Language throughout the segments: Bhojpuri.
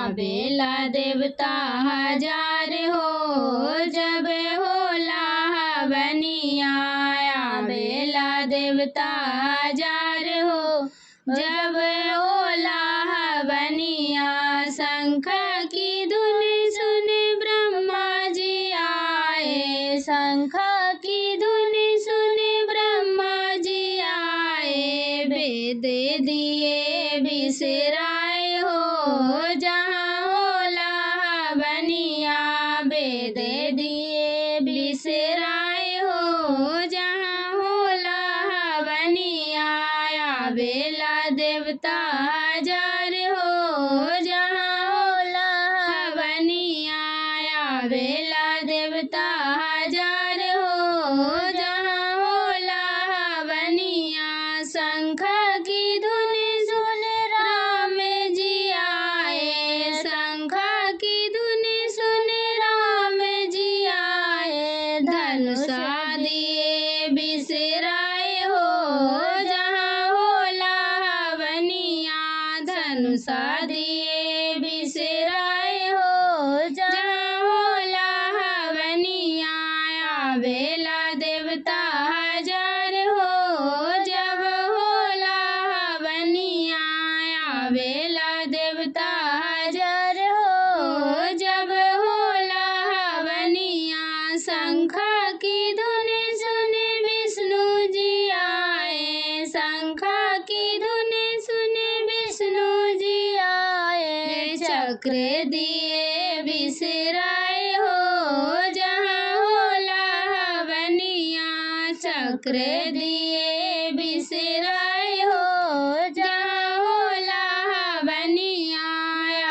आवेला देवता हजार हो, जब होला हवनिया। आवेला देवता हजार हो, जब होला हवनिया। शंख की धुन सुन ब्रह्मा जी आए, शंख की धुन सुन ब्रह्मा जी आए। वेद दिए बिसराए हो, जहाँ होला हवनिया। वेद दिए बिसराए हो, जहाँ होला हवनिया। आवेला देवता हजार हो, जहाँ होला हवनिया। आवेला देवता हजार हो, जहाँ होला हवनिया। शंख की धुन सुन राम जी आए, शंख की धुन सुन राम जी आए। धनुषा दिए बिसराए हो, जहाँ होला हवनिया। धनुषा दिए बिसराए हो, जहाँ होला हवनिया। आवेला देवता हजार हो, जब होला हवनिया। आवेला देवता हजार हो, जब होला हवनिया। शंख की धुन सुन विष्णु जी आए, शंख की धुन सुन विष्णु जी आए। चक्र दिए बिसराए हो, जहाँ होला हवनिया। चक्र दिए बिसराए हो, जहाँ होला हवनिया।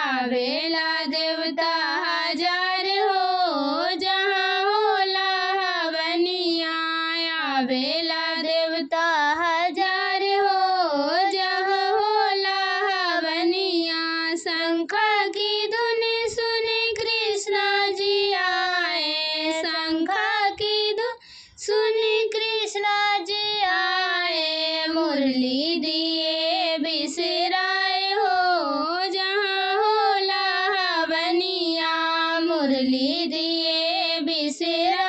आवेला देवता हजार हो, जहाँ होला हवनिया। आवेला देवता हजार हो, जहाँ होला हवनिया। शंख की धुन सुन कृष्ण जी आए, शंख की धुन सुन कृष्ण जी आए। मुरली दिए बिसराए हो, जहाँ होला हवनिया। मुरली दिए बिसराए